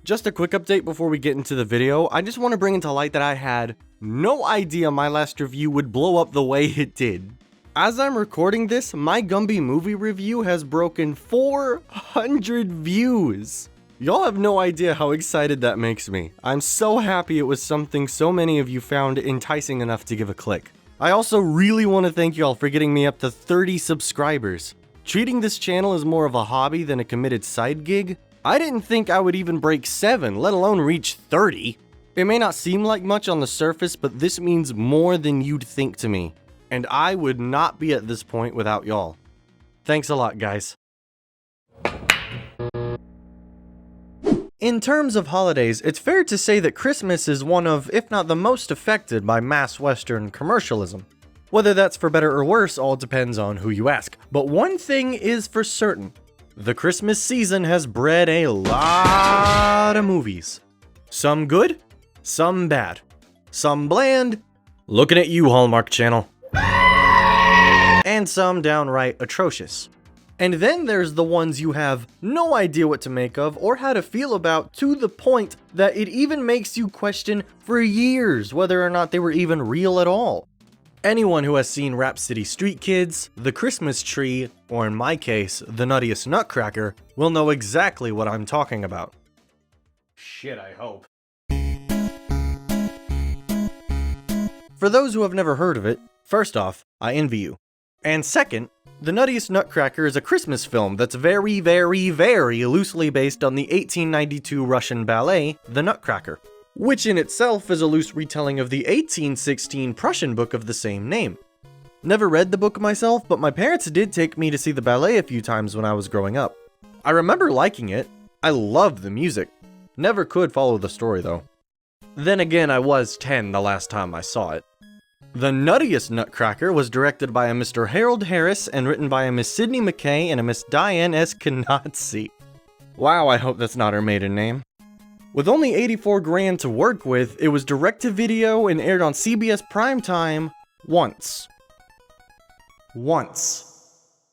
Just a quick update before we get into the video. I just want to bring into light that I had no idea my last review would blow up the way it did. As I'm recording this, my Gumby movie review has broken 400 views. Y'all have no idea how excited that makes me. I'm so happy it was something so many of you found enticing enough to give a click. I also really want to thank y'all for getting me up to 30 subscribers. Treating this channel as more of a hobby than a committed side gig, I didn't think I would even break 7, let alone reach 30. It may not seem like much on the surface, but this means more than you'd think to me. And I would not be at this point without y'all. Thanks a lot, guys. In terms of holidays, it's fair to say that Christmas is one of, if not the most affected by mass Western commercialism. Whether that's for better or worse all depends on who you ask. But one thing is for certain. The Christmas season has bred a lot of movies. Some good, some bad, some bland, looking at you, Hallmark Channel, and some downright atrocious. And then there's the ones you have no idea what to make of or how to feel about, to the point that it even makes you question for years whether or not they were even real at all. Anyone who has seen Rhapsody Street Kids, The Christmas Tree, or in my case, the Nuttiest Nutcracker, will know exactly what I'm talking about. Shit, I hope. For those who have never heard of it, first off, I envy you. And second, The Nuttiest Nutcracker is a Christmas film that's very, very, very loosely based on the 1892 Russian ballet, The Nutcracker, which in itself is a loose retelling of the 1816 Prussian book of the same name. Never read the book myself, but my parents did take me to see the ballet a few times when I was growing up. I remember liking it. I loved the music. Never could follow the story though. Then again, I was 10 the last time I saw it. The Nuttiest Nutcracker was directed by a Mr. Harold Harris and written by a Miss Sydney McKay and a Miss Diane S. Canazzi. Wow, I hope that's not her maiden name. With only 84 grand to work with, it was direct to video and aired on CBS primetime once.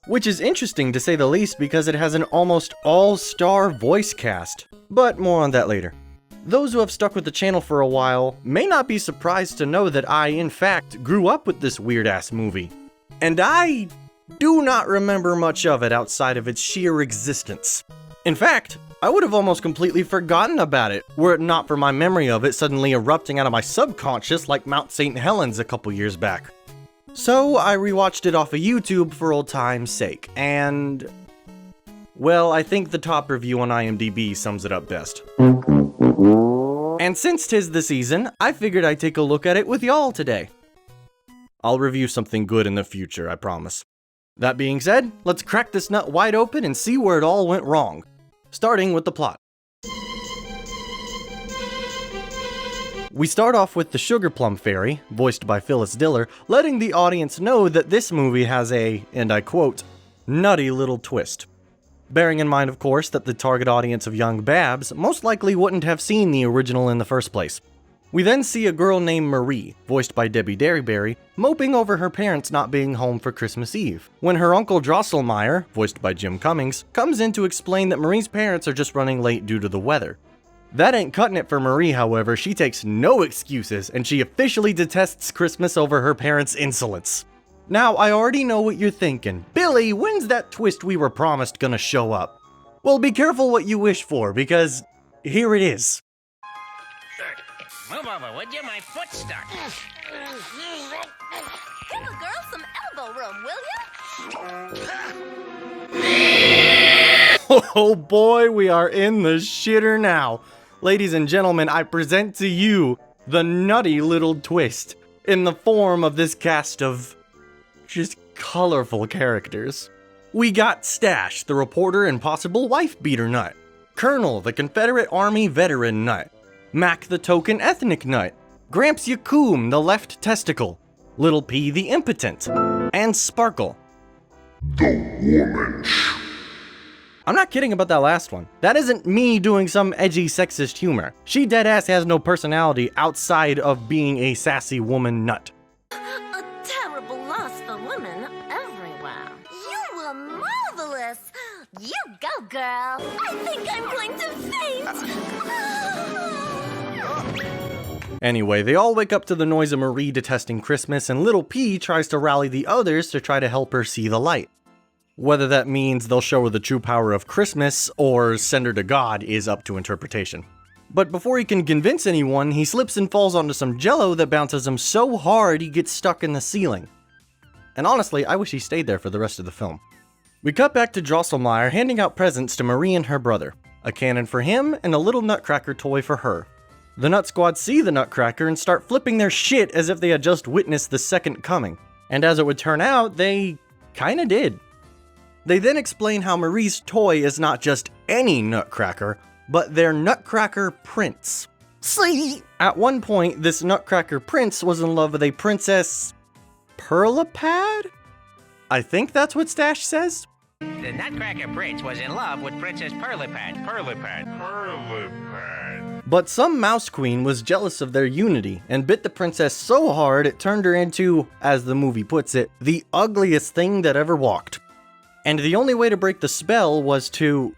Which is interesting to say the least because it has an almost all-star voice cast, but more on that later. Those who have stuck with the channel for a while may not be surprised to know that I, in fact, grew up with this weird-ass movie. And I do not remember much of it outside of its sheer existence. In fact, I would have almost completely forgotten about it, were it not for my memory of it suddenly erupting out of my subconscious like Mount St. Helens a couple years back. So I rewatched it off of YouTube for old time's sake, and well, I think the top review on IMDb sums it up best. And since 'tis the season, I figured I'd take a look at it with y'all today. I'll review something good in the future, I promise. That being said, let's crack this nut wide open and see where it all went wrong. Starting with the plot. We start off with the Sugar Plum Fairy, voiced by Phyllis Diller, letting the audience know that this movie has a, and I quote, nutty little twist. Bearing in mind, of course, that the target audience of young babs most likely wouldn't have seen the original in the first place. We then see a girl named Marie, voiced by Debbie Derryberry, moping over her parents not being home for Christmas Eve, when her uncle Drosselmeyer, voiced by Jim Cummings, comes in to explain that Marie's parents are just running late due to the weather. That ain't cutting it for Marie, however. She takes no excuses, and she officially detests Christmas over her parents' insolence. Now, I already know what you're thinking. Billy, when's that twist we were promised gonna show up? Well, be careful what you wish for, because here it is. Move over, would you? My foot's stuck. Give a girl some elbow room, will you? Oh boy, we are in the shitter now. Ladies and gentlemen, I present to you the nutty little twist in the form of this cast of just colorful characters. We got Stash, the reporter and possible wife-beater nut. Colonel, the Confederate Army veteran nut. Mac, the token ethnic nut. Gramps Yacoom, the left testicle. Little P, the impotent. And Sparkle, the woman. I'm not kidding about that last one. That isn't me doing some edgy sexist humor. She deadass has no personality outside of being a sassy woman nut. A terrible loss for women everywhere. You were marvelous. You go, girl. I think I'm going to faint. Anyway, they all wake up to the noise of Marie detesting Christmas, and Little P tries to rally the others to try to help her see the light. Whether that means they'll show her the true power of Christmas or send her to God is up to interpretation. But before he can convince anyone, he slips and falls onto some jello that bounces him so hard he gets stuck in the ceiling. And honestly, I wish he stayed there for the rest of the film. We cut back to Drosselmeyer handing out presents to Marie and her brother. A cannon for him and a little Nutcracker toy for her. The Nut Squad see the Nutcracker and start flipping their shit as if they had just witnessed the second coming. And as it would turn out, they kinda did. They then explain how Marie's toy is not just any Nutcracker, but their Nutcracker prince. See? At one point, this Nutcracker prince was in love with a Princess Perlipad? I think that's what Stash says. The Nutcracker Prince was in love with Princess Perlipad. But some mouse queen was jealous of their unity and bit the princess so hard it turned her into, as the movie puts it, the ugliest thing that ever walked. And the only way to break the spell was to...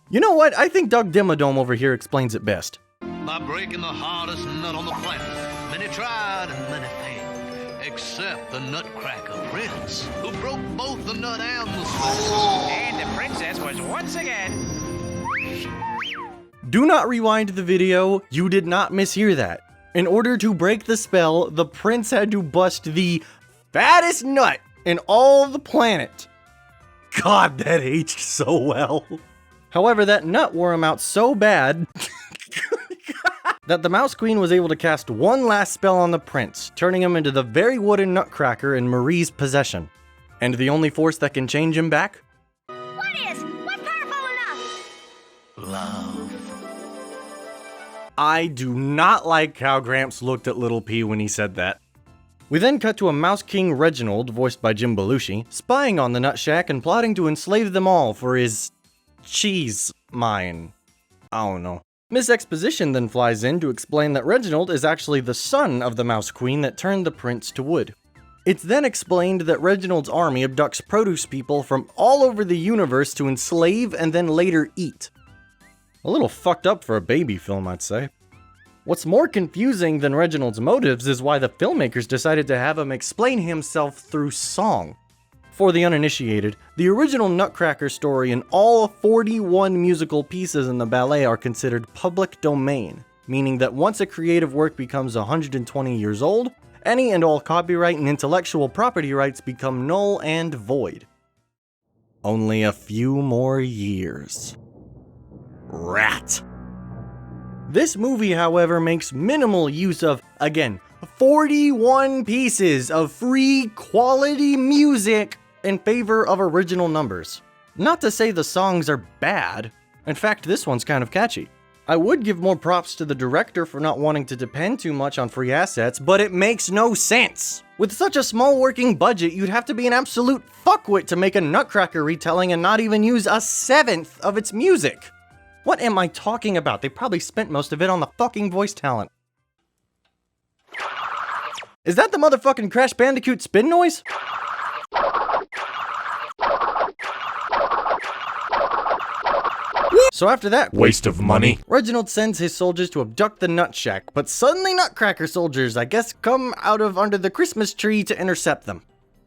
You know what? I think Doug Dimmadome over here explains it best. By breaking the hardest nut on the planet. Many tried and many failed, except the Nutcracker Prince, who broke both the nut and the spell. And the princess was once again... Do not rewind the video, you did not mishear that. In order to break the spell, the prince had to bust the fattest nut in all the planet. God, that aged so well. However, that nut wore him out so bad that the Mouse Queen was able to cast one last spell on the prince, turning him into the very wooden Nutcracker in Marie's possession. And the only force that can change him back? What's powerful enough? Love. I do not like how Gramps looked at Little P when he said that. We then cut to a Mouse King Reginald, voiced by Jim Belushi, spying on the Nut Shack and plotting to enslave them all for his... cheese mine. I don't know. Miss Exposition then flies in to explain that Reginald is actually the son of the Mouse Queen that turned the prince to wood. It's then explained that Reginald's army abducts produce people from all over the universe to enslave and then later eat. A little fucked up for a baby film, I'd say. What's more confusing than Reginald's motives is why the filmmakers decided to have him explain himself through song. For the uninitiated, the original Nutcracker story and all 41 musical pieces in the ballet are considered public domain, meaning that once a creative work becomes 120 years old, any and all copyright and intellectual property rights become null and void. Only a few more years. Rat. This movie, however, makes minimal use of, again, 41 pieces of free quality music in favor of original numbers. Not to say the songs are bad. In fact, this one's kind of catchy. I would give more props to the director for not wanting to depend too much on free assets, but it makes no sense. With such a small working budget, you'd have to be an absolute fuckwit to make a Nutcracker retelling and not even use a seventh of its music. What am I talking about? They probably spent most of it on the fucking voice talent. Is that the motherfucking Crash Bandicoot spin noise? So after that Waste of money. Reginald sends his soldiers to abduct the Nut Shack, but suddenly Nutcracker soldiers, I guess, come out of under the Christmas tree to intercept them.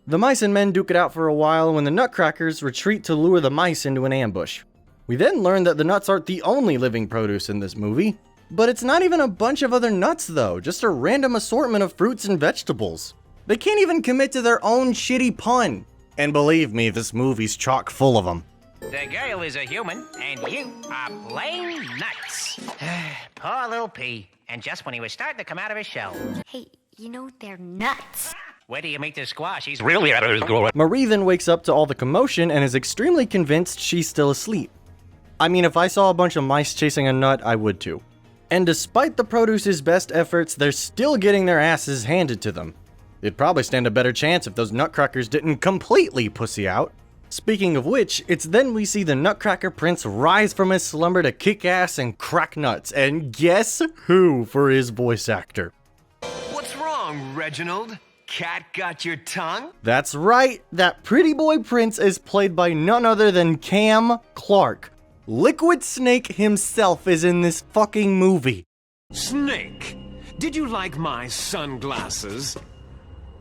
The mice and men duke it out for a while when the Nutcrackers retreat to lure the mice into an ambush. We then learn that the nuts aren't the only living produce in this movie. But it's not even a bunch of other nuts though, just a random assortment of fruits and vegetables. They can't even commit to their own shitty pun. And believe me, this movie's chock full of them. The girl is a human, and you are plain nuts. Poor little P. And just when he was starting to come out of his shell. Hey, you know they're nuts. Where do you meet this squash? He's Really? Marie then wakes up to all the commotion and is extremely convinced she's still asleep. I mean, if I saw a bunch of mice chasing a nut, I would too. And despite the produce's best efforts, they're still getting their asses handed to them. They'd probably stand a better chance if those Nutcrackers didn't completely pussy out. Speaking of which, it's then we see the Nutcracker Prince rise from his slumber to kick ass and crack nuts, and guess who for his voice actor? What's wrong, Reginald? Cat got your tongue? That's right, that pretty boy Prince is played by none other than Cam Clark. Liquid Snake himself is in this fucking movie. Snake. Did you like my sunglasses?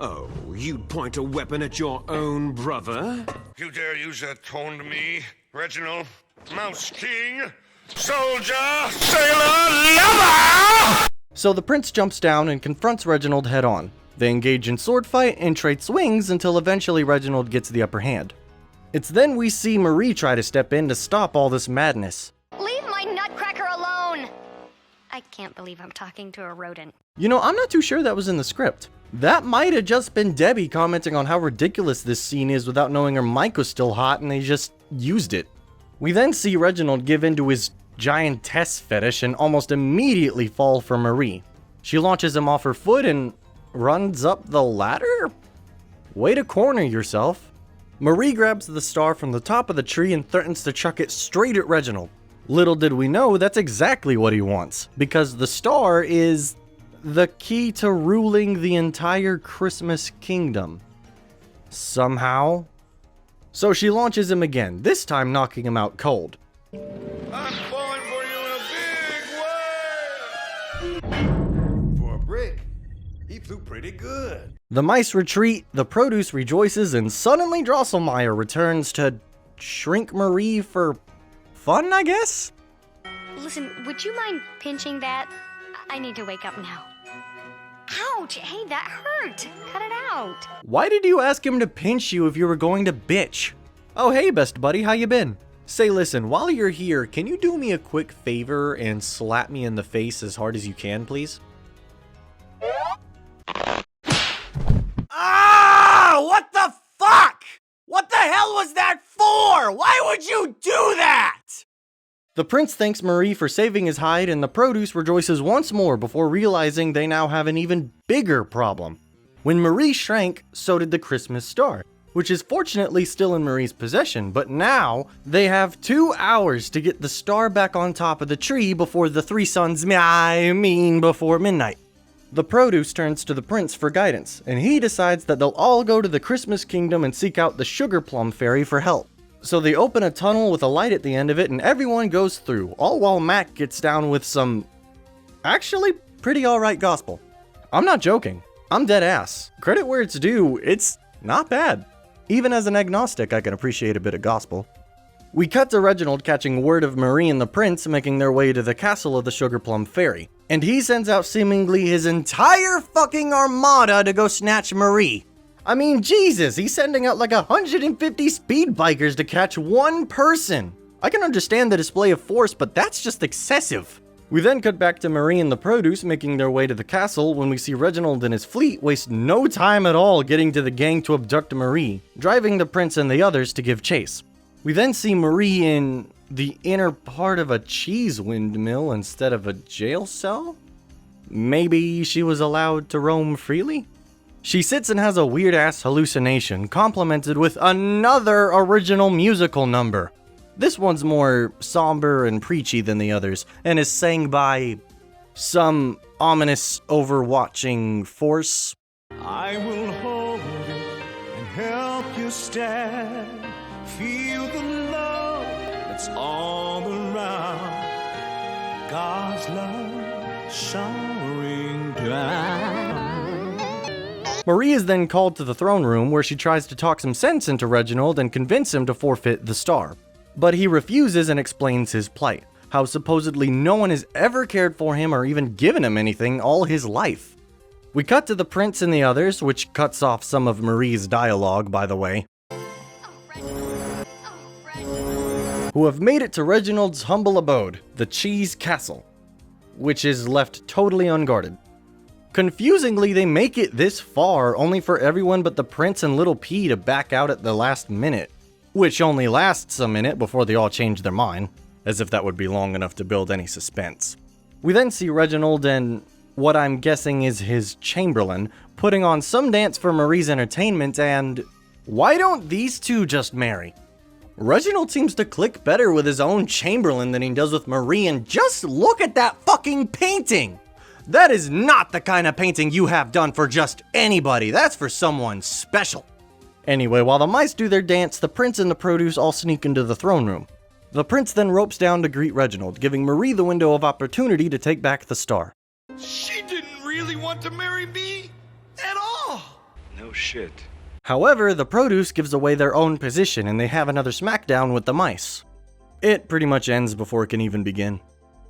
Oh, you'd point a weapon at your own brother? You dare use that tone to me, Reginald? Mouse King, soldier, sailor, lover! So the prince jumps down and confronts Reginald head on. They engage in sword fight and trade swings until eventually Reginald gets the upper hand. It's then we see Marie try to step in to stop all this madness. Leave my Nutcracker alone! I can't believe I'm talking to a rodent. You know, I'm not too sure that was in the script. That might have just been Debbie commenting on how ridiculous this scene is without knowing her mic was still hot and they just used it. We then see Reginald give in to his giantess fetish and almost immediately fall for Marie. She launches him off her foot and runs up the ladder? Way to corner yourself. Marie grabs the star from the top of the tree and threatens to chuck it straight at Reginald. Little did we know that's exactly what he wants, because the star is the key to ruling the entire Christmas kingdom. Somehow. So she launches him again, this time knocking him out cold. I'm falling for you in a big way! For a brick, he flew pretty good. The mice retreat, the produce rejoices, and suddenly Drosselmeyer returns to shrink Marie for fun, I guess? Listen, would you mind pinching that? I need to wake up now. Ouch! Hey, that hurt! Cut it out! Why did you ask him to pinch you if you were going to bitch? Oh hey, best buddy, how you been? Say listen, while you're here, can you do me a quick favor and slap me in the face as hard as you can, please? Ah! What the fuck? What the hell was that for? Why would you do that? The prince thanks Marie for saving his hide, and the produce rejoices once more before realizing they now have an even bigger problem. When Marie shrank, so did the Christmas star, which is fortunately still in Marie's possession, but now they have 2 hours to get the star back on top of the tree before the three suns, before midnight. The produce turns to the prince for guidance, and he decides that they'll all go to the Christmas kingdom and seek out the sugar plum fairy for help. So they open a tunnel with a light at the end of it and everyone goes through, all while Mac gets down with some actually pretty alright gospel. I'm not joking. I'm dead ass. Credit where it's due, it's not bad. Even as an agnostic, I can appreciate a bit of gospel. We cut to Reginald catching word of Marie and the prince making their way to the castle of the Sugar Plum Fairy, and he sends out seemingly his entire fucking armada to go snatch Marie. I mean, Jesus, he's sending out like 150 speed bikers to catch one person. I can understand the display of force, but that's just excessive. We then cut back to Marie and the produce making their way to the castle when we see Reginald and his fleet waste no time at all getting to the gang to abduct Marie, driving the prince and the others to give chase. We then see Marie in the inner part of a cheese windmill instead of a jail cell? Maybe she was allowed to roam freely? She sits and has a weird-ass hallucination, complemented with another original musical number. This one's more somber and preachy than the others, and is sang by some ominous overwatching force. I will hold you and help you stand. Feel the love that's all around. God's love showering down. Marie is then called to the throne room where she tries to talk some sense into Reginald and convince him to forfeit the star. But he refuses and explains his plight, how supposedly no one has ever cared for him or even given him anything all his life. We cut to the prince and the others, which cuts off some of Marie's dialogue, by the way, who have made it to Reginald's humble abode, the Cheese Castle, which is left totally unguarded. Confusingly, they make it this far only for everyone but the prince and Little P to back out at the last minute, which only lasts a minute before they all change their mind, as if that would be long enough to build any suspense. We then see Reginald and what I'm guessing is his Chamberlain putting on some dance for Marie's entertainment, and why don't these two just marry? Reginald seems to click better with his own Chamberlain than he does with Marie, and just look at that fucking painting! That is not the kind of painting you have done for just anybody, that's for someone special. Anyway, while the mice do their dance, the prince and the produce all sneak into the throne room. The prince then ropes down to greet Reginald, giving Marie the window of opportunity to take back the star. She didn't really want to marry me at all. No shit. However, the produce gives away their own position and they have another smackdown with the mice. It pretty much ends before it can even begin.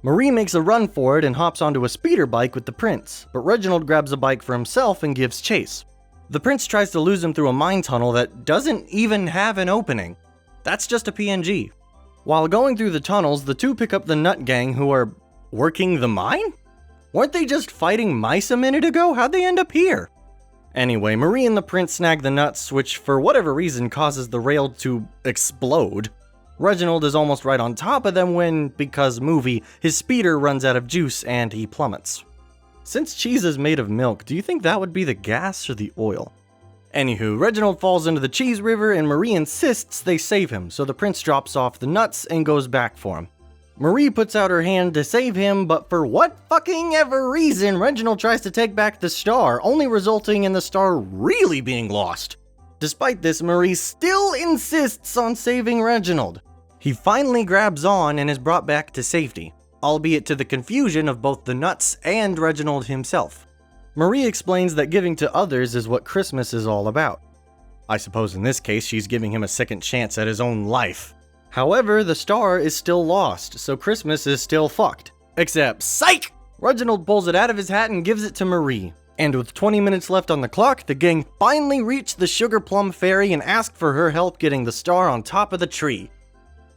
Marie makes a run for it and hops onto a speeder bike with the prince, but Reginald grabs a bike for himself and gives chase. The prince tries to lose him through a mine tunnel that doesn't even have an opening. That's just a PNG. While going through the tunnels, the two pick up the Nut Gang who are working the mine? Weren't they just fighting mice a minute ago? How'd they end up here? Anyway, Marie and the prince snag the nuts, which for whatever reason causes the rail to explode. Reginald is almost right on top of them when, because movie, his speeder runs out of juice and he plummets. Since cheese is made of milk, do you think that would be the gas or the oil? Anywho, Reginald falls into the cheese river and Marie insists they save him, so the prince drops off the nuts and goes back for him. Marie puts out her hand to save him, but for what fucking ever reason, Reginald tries to take back the star, only resulting in the star really being lost. Despite this, Marie still insists on saving Reginald. He finally grabs on and is brought back to safety, albeit to the confusion of both the nuts and Reginald himself. Marie explains that giving to others is what Christmas is all about. I suppose in this case she's giving him a second chance at his own life. However, the star is still lost, so Christmas is still fucked. Except, psych! Reginald pulls it out of his hat and gives it to Marie. And with 20 minutes left on the clock, the gang finally reach the Sugar Plum Fairy and ask for her help getting the star on top of the tree.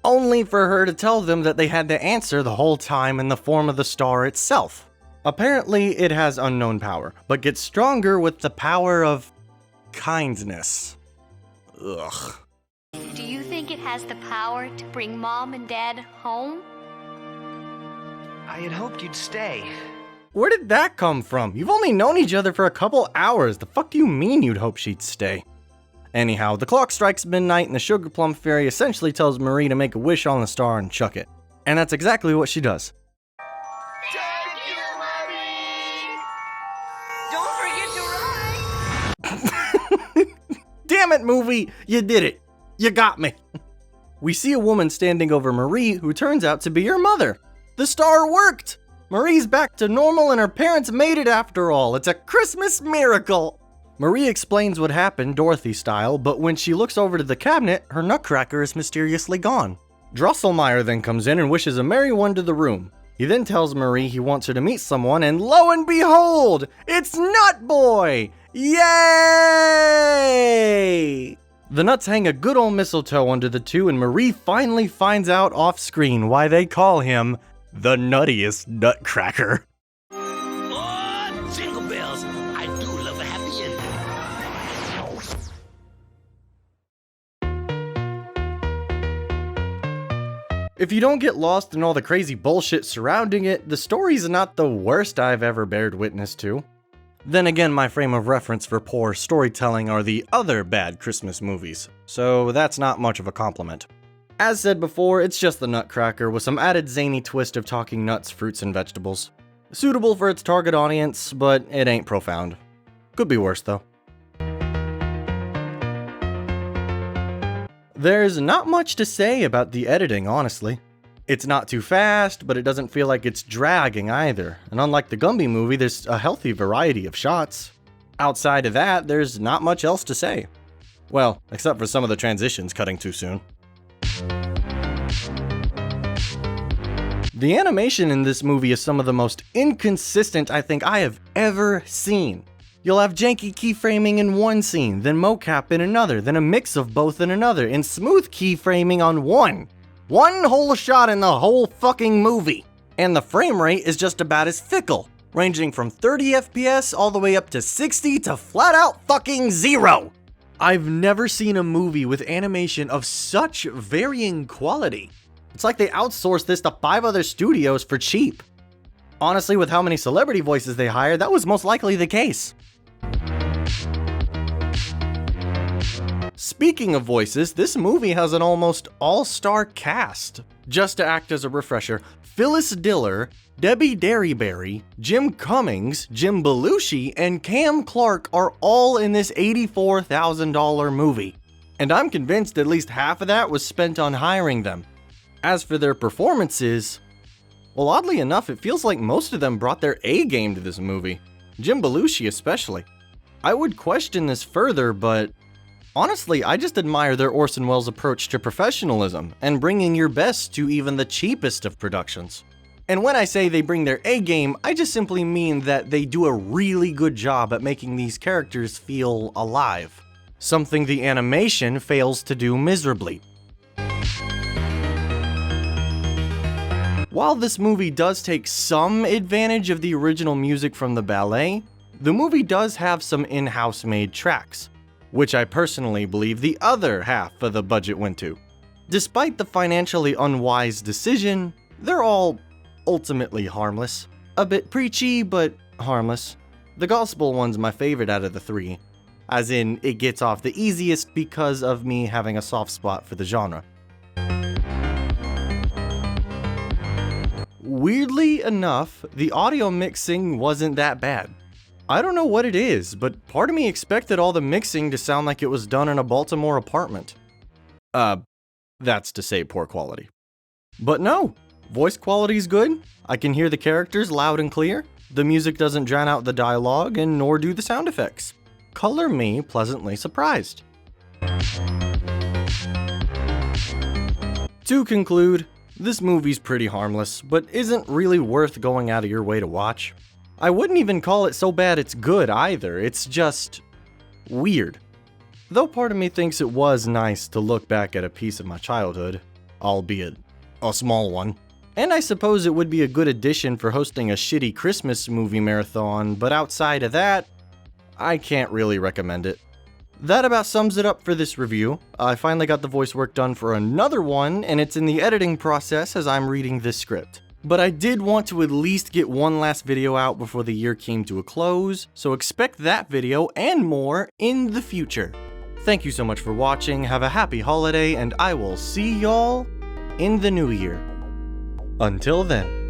Only for her to tell them that they had the answer the whole time in the form of the star itself. Apparently, it has unknown power, but gets stronger with the power of kindness. Ugh. Do you think it has the power to bring Mom and Dad home? I had hoped you'd stay. Where did that come from? You've only known each other for a couple hours. The fuck do you mean you'd hope she'd stay? Anyhow, the clock strikes midnight and the Sugar Plum Fairy essentially tells Marie to make a wish on the star and chuck it. And that's exactly what she does. Thank you, Mommy! Don't forget to ride! Damn it, movie! You did it! You got me! We see a woman standing over Marie who turns out to be her mother. The star worked! Marie's back to normal and her parents made it after all. It's a Christmas miracle! Marie explains what happened Dorothy style, but when she looks over to the cabinet, her Nutcracker is mysteriously gone. Drosselmeyer then comes in and wishes a merry one to the room. He then tells Marie he wants her to meet someone, and lo and behold, it's Nut Boy! Yay! The nuts hang a good old mistletoe under the two, and Marie finally finds out off screen why they call him the Nuttiest Nutcracker. Oh, jingle bells. I do love a happy ending. If you don't get lost in all the crazy bullshit surrounding it, the story's not the worst I've ever bared witness to. Then again, my frame of reference for poor storytelling are the other bad Christmas movies, so that's not much of a compliment. As said before, it's just the Nutcracker with some added zany twist of talking nuts, fruits, and vegetables. Suitable for its target audience, but it ain't profound. Could be worse though. There's not much to say about the editing, honestly. It's not too fast, but it doesn't feel like it's dragging either, and unlike the Gumby movie, there's a healthy variety of shots. Outside of that, there's not much else to say. Well, except for some of the transitions cutting too soon. The animation in this movie is some of the most inconsistent I think I have ever seen. You'll have janky keyframing in one scene, then mocap in another, then a mix of both in another, and smooth keyframing on one. One whole shot in the whole fucking movie. And the frame rate is just about as fickle, ranging from 30 FPS all the way up to 60 to flat out fucking 0. I've never seen a movie with animation of such varying quality. It's like they outsourced this to 5 other studios for cheap. Honestly, with how many celebrity voices they hired, that was most likely the case. Speaking of voices, this movie has an almost all-star cast. Just to act as a refresher, Phyllis Diller, Debbie Derryberry, Jim Cummings, Jim Belushi, and Cam Clark are all in this $84,000 movie. And I'm convinced at least half of that was spent on hiring them. As for their performances, well, oddly enough, it feels like most of them brought their A game to this movie. Jim Belushi especially. I would question this further, but honestly, I just admire their Orson Welles approach to professionalism and bringing your best to even the cheapest of productions. And when I say they bring their A game, I just simply mean that they do a really good job at making these characters feel alive. Something the animation fails to do miserably. While this movie does take some advantage of the original music from the ballet, the movie does have some in-house made tracks, which I personally believe the other half of the budget went to. Despite the financially unwise decision, they're all ultimately harmless. A bit preachy, but harmless. The gospel one's my favorite out of the three, as in it gets off the easiest because of me having a soft spot for the genre. Weirdly enough, the audio mixing wasn't that bad. I don't know what it is, but part of me expected all the mixing to sound like it was done in a Baltimore apartment. That's to say poor quality. But no, voice quality's good, I can hear the characters loud and clear, the music doesn't drown out the dialogue, and nor do the sound effects. Color me pleasantly surprised. To conclude, this movie's pretty harmless, but isn't really worth going out of your way to watch. I wouldn't even call it so bad it's good either, it's just weird. Though part of me thinks it was nice to look back at a piece of my childhood, albeit a small one. And I suppose it would be a good addition for hosting a shitty Christmas movie marathon, but outside of that, I can't really recommend it. That about sums it up for this review. I finally got the voice work done for another one, and it's in the editing process as I'm reading this script. But I did want to at least get one last video out before the year came to a close, so expect that video and more in the future. Thank you so much for watching, have a happy holiday, and I will see y'all in the new year. Until then.